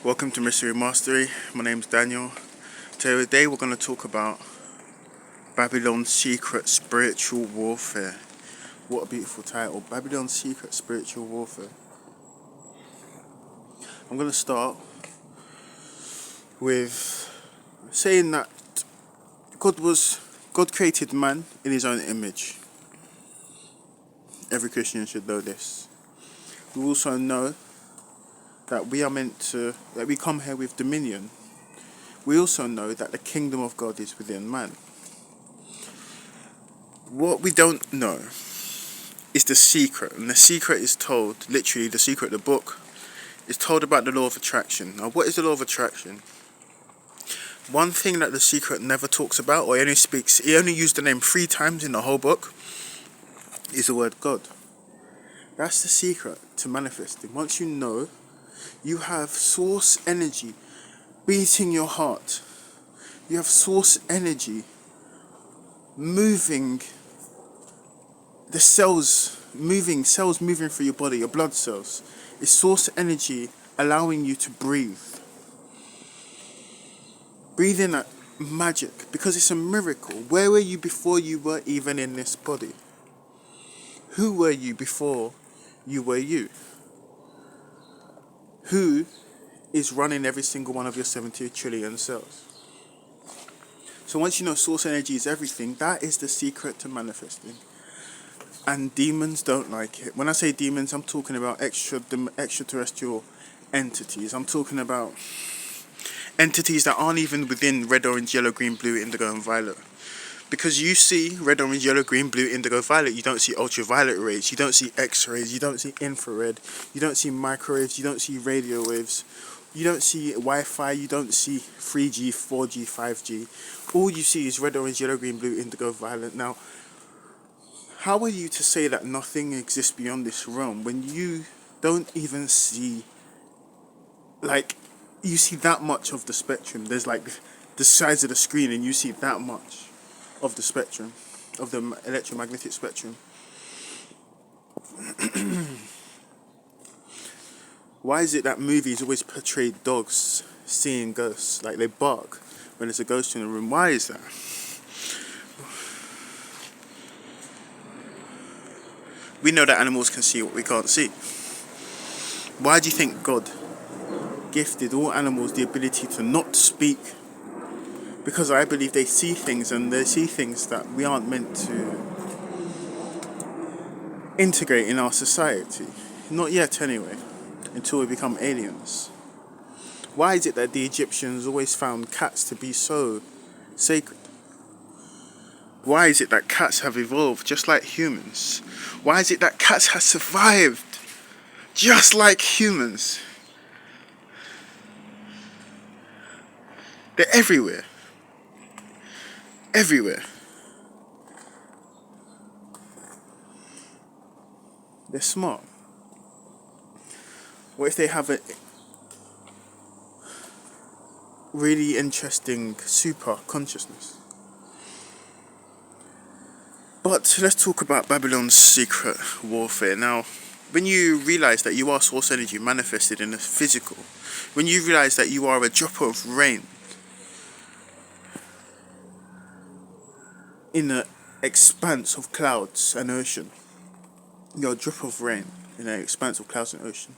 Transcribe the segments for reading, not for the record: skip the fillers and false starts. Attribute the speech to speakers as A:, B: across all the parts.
A: Welcome to Mystery Mastery. My name's Daniel. Today we're going to talk about Babylon's Secret Spiritual Warfare. What a beautiful title, Babylon's Secret Spiritual Warfare. I'm going to start with saying that God created man in his own image. Every Christian should know this. We also know that we come here with dominion. We also know that the kingdom of God is within man. What we don't know is the secret, and the secret is told, literally the secret of the book, is told about the law of attraction. Now, what is the law of attraction? One thing that the secret never talks about, or he only used the name 3 times in the whole book, is the word God. That's the secret to manifesting. Once you know, you have source energy beating your heart. You have source energy moving the cells moving through your body, your blood cells. It's source energy allowing you to breathe. Breathe in that magic, because it's a miracle. Where were you before you were even in this body? Who were you before you were you? Who is running every single one of your 70 trillion cells? So once you know source energy is everything, that is the secret to manifesting. And demons don't like it. When I say demons, I'm talking about extraterrestrial entities. I'm talking about entities that aren't even within red, orange, yellow, green, blue, indigo, and violet. Because you see red, orange, yellow, green, blue, indigo, violet, you don't see ultraviolet rays, you don't see X-rays, you don't see infrared, you don't see microwaves, you don't see radio waves, you don't see Wi-Fi, you don't see 3G, 4G, 5G. All you see is red, orange, yellow, green, blue, indigo, violet. Now, how are you to say that nothing exists beyond this realm when you don't even see, you see that much of the spectrum? There's the size of the screen and you see that much of the spectrum, of the electromagnetic spectrum. Why is it that movies always portray dogs seeing ghosts, like they bark when there's a ghost in the room? Why is that? We know that animals can see what we can't see. Why do you think God gifted all animals the ability to not speak? Because I believe they see things, and they see things that we aren't meant to integrate in our society. Not yet, anyway, until we become aliens. Why is it that the Egyptians always found cats to be so sacred? Why is it that cats have evolved just like humans? Why is it that cats have survived just like humans? They're everywhere. Everywhere. They're smart. What if they have a really interesting super consciousness? But let's talk about Babylon's secret warfare. Now, when you realize that you are source energy manifested in the physical, when you realize that you are a drop of rain in an expanse of clouds and ocean, you're a drop of rain in an expanse of clouds and ocean,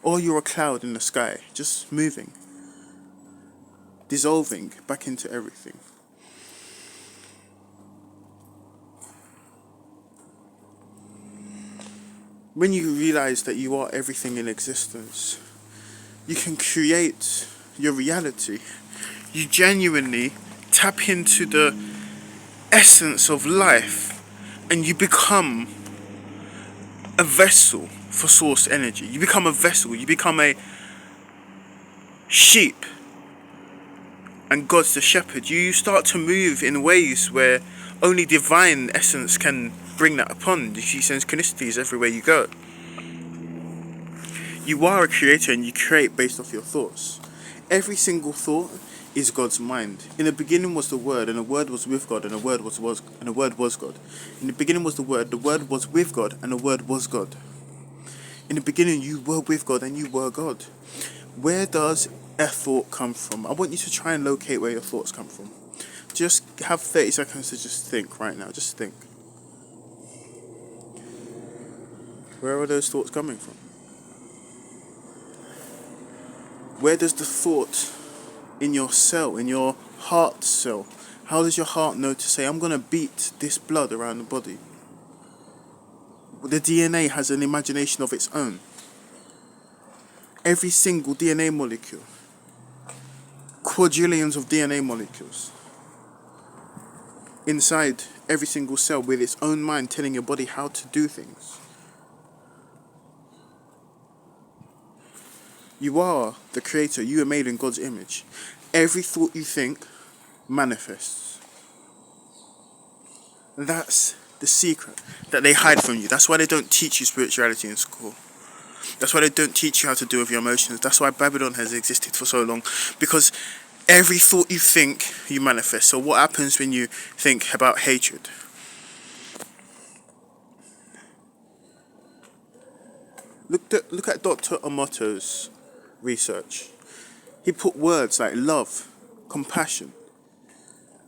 A: or you're a cloud in the sky, just moving, dissolving back into everything. When you realize that you are everything in existence, you can create your reality. You genuinely tap into the essence of life, and you become a vessel for source energy. You become a vessel. You become a sheep, and God's the shepherd. You start to move in ways where only divine essence can bring that upon. You see synchronicities everywhere you go. You are a creator, and you create based off your thoughts. Every single thought is God's mind. In the beginning was the Word, and the Word was with God, and the Word was God. In the beginning was the Word was with God, and the Word was God. In the beginning you were with God, and you were God. Where does a thought come from? I want you to try and locate where your thoughts come from. Just have 30 seconds to just think right now. Just think. Where are those thoughts coming from? Where does the thought in your cell, in your heart cell, how does your heart know to say, I'm going to beat this blood around the body? The DNA has an imagination of its own. Every single DNA molecule, quadrillions of DNA molecules, inside every single cell with its own mind telling your body how to do things. You are the creator. You are made in God's image. Every thought you think manifests. And that's the secret that they hide from you. That's why they don't teach you spirituality in school. That's why they don't teach you how to deal with your emotions. That's why Babylon has existed for so long. Because every thought you think, you manifest. So what happens when you think about hatred? Look at Dr. Emoto's research. He put words like love, compassion,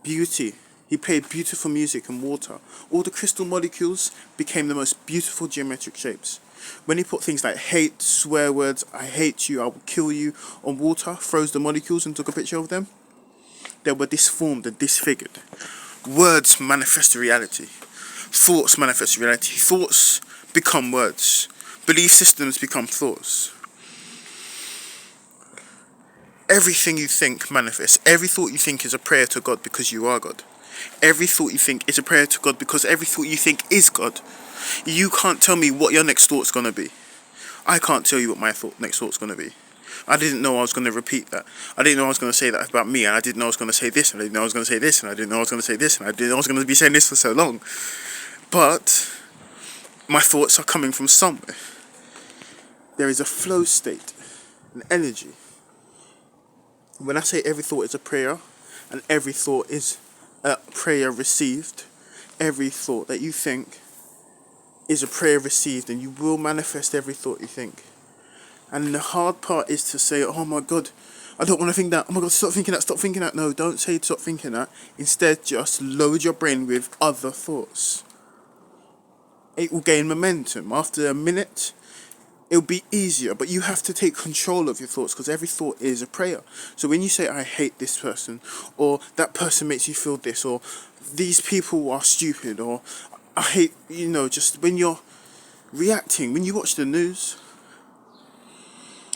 A: beauty. He played beautiful music and water. All the crystal molecules became the most beautiful geometric shapes. When he put things like hate, swear words, I hate you, I will kill you, on water, froze the molecules and took a picture of them, they were disformed and disfigured. Words manifest reality. Thoughts manifest reality. Thoughts become words. Belief systems become thoughts. Everything you think manifests. Every thought you think is a prayer to God because you are God. Every thought you think is a prayer to God because every thought you think is God. You can't tell me what your next thought's going to be. I can't tell you what my next thought's going to be. I didn't know I was going to repeat that. I didn't know I was going to say that about me, and I didn't know I was going to say this, and I didn't know I was going to say this, and I didn't know I was going to say this, and I didn't know I was going to be saying this for so long. But my thoughts are coming from somewhere. There is a flow state, an energy. When I say every thought is a prayer, and every thought is a prayer received, every thought that you think is a prayer received, and you will manifest every thought you think. And the hard part is to say, oh my God, I don't want to think that. Oh my God, stop thinking that, stop thinking that. No, don't say stop thinking that. Instead, just load your brain with other thoughts. It will gain momentum. After a minute, it'll be easier, but you have to take control of your thoughts because every thought is a prayer. So when you say, I hate this person, or that person makes you feel this, or these people are stupid, or I hate, just when you're reacting, when you watch the news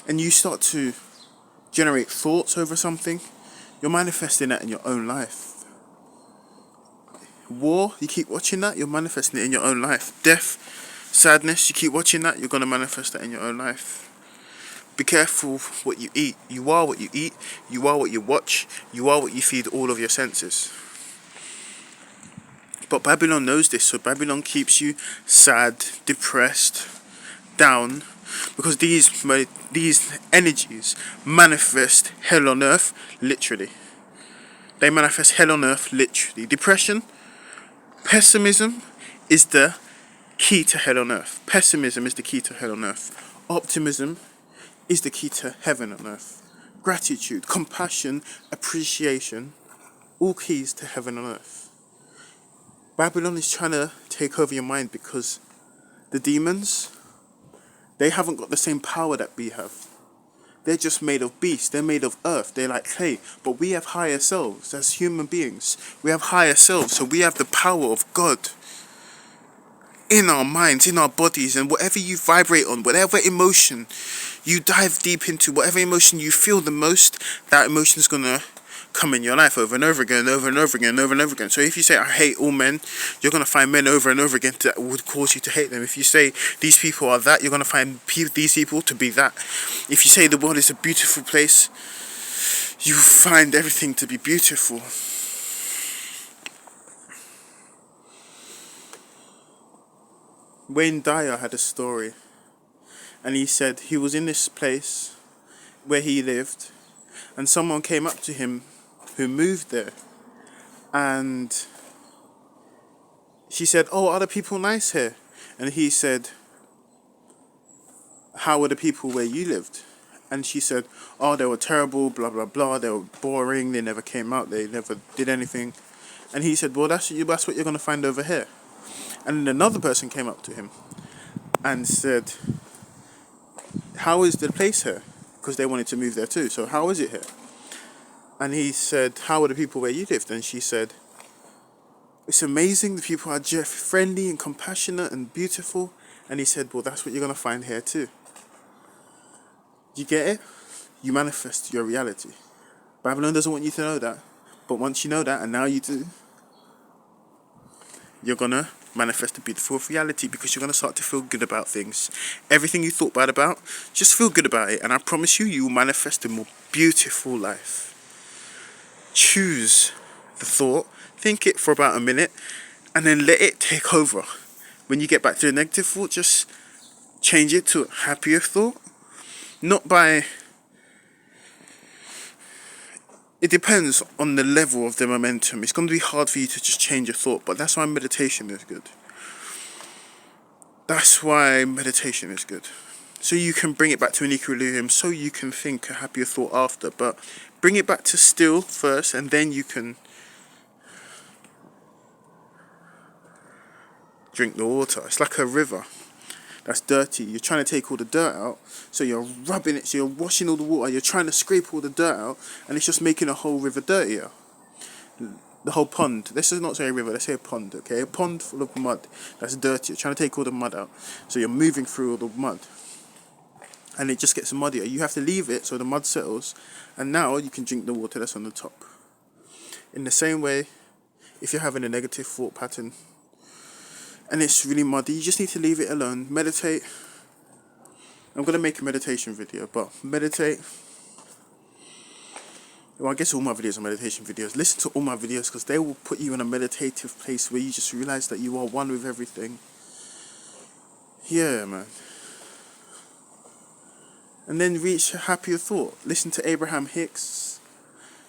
A: and you start to generate thoughts over something, you're manifesting that in your own life. War, you keep watching that, you're manifesting it in your own life. Death, sadness, you keep watching that, you're going to manifest that in your own life. Be careful what you eat. You are what you eat, you are what you watch, you are what you feed all of your senses. But Babylon knows this, so Babylon keeps you sad, depressed, down, because these energies manifest hell on earth, literally. They manifest hell on earth, literally. Depression, pessimism is the key to hell on earth. Pessimism is the key to hell on earth. Optimism is the key to heaven on earth. Gratitude, compassion, appreciation, all keys to heaven on earth. Babylon is trying to take over your mind because the demons, they haven't got the same power that we have. They're just made of beasts. They're made of earth. They're like clay. But we have higher selves as human beings. We have higher selves. So we have the power of God in our minds, in our bodies. And whatever you vibrate on, whatever emotion you dive deep into, whatever emotion you feel the most, that emotion is going to come in your life over and over again, over and over again, over and over again. So if you say, I hate all men, you're going to find men over and over again that would cause you to hate them. If you say, these people are that, you're going to find these people to be that. If you say the world is a beautiful place, you find everything to be beautiful. Wayne Dyer had a story, and he said he was in this place where he lived, and someone came up to him who moved there, and she said, oh, are the people nice here? And he said, how were the people where you lived? And she said, oh, they were terrible, blah, blah, blah. They were boring. They never came out. They never did anything. And he said, well, that's what you're going to find over here. And then another person came up to him and said, how is the place here? Because they wanted to move there too. So how is it here? And he said, how are the people where you lived? And she said, it's amazing. The people are just friendly and compassionate and beautiful. And he said, well, that's what you're going to find here too. You get it? You manifest your reality. Babylon doesn't want you to know that. But once you know that, and now you do, you're going to manifest a beautiful reality, because you're going to start to feel good about things. Everything you thought bad about, just feel good about it. And I promise you, you will manifest a more beautiful life. Choose the thought, think it for about a minute, and then let it take over. When you get back to the negative thought, just change it to a happier thought. Not by... It depends on the level of the momentum. It's going to be hard for you to just change a thought, but that's why meditation is good. That's why meditation is good. So you can bring it back to an equilibrium, so you can think a happier thought after. But bring it back to still first, and then you can drink the water. It's like a river that's dirty. You're trying to take all the dirt out, so you're rubbing it, so you're washing all the water, you're trying to scrape all the dirt out, and it's just making a whole river dirtier. The whole pond. Let's just not say a river, let's say a pond, okay? A pond full of mud that's dirty. You're trying to take all the mud out, so you're moving through all the mud, and it just gets muddier. You have to leave it so the mud settles, and now you can drink the water that's on the top. In the same way, if you're having a negative thought pattern and it's really muddy, you just need to leave it alone. Meditate. I'm going to make a meditation video, but meditate. Well, I guess all my videos are meditation videos. Listen to all my videos, because they will put you in a meditative place where you just realize that you are one with everything. Yeah, man. And then reach a happier thought. Listen to Abraham Hicks.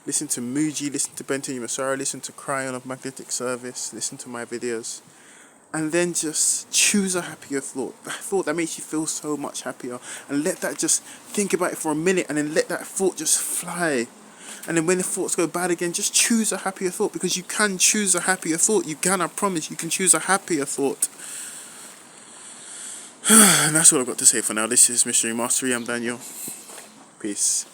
A: Listen to Muji. Listen to Benton Masara. Listen to Cryon of Magnetic Service. Listen to my videos. And then just choose a happier thought. A thought that makes you feel so much happier. And let that just think about it for a minute, and then let that thought just fly. And then when the thoughts go bad again, just choose a happier thought, because you can choose a happier thought. You can, I promise, you can choose a happier thought. And that's what I've got to say for now. This is Mystery Mastery. I'm Daniel. Peace.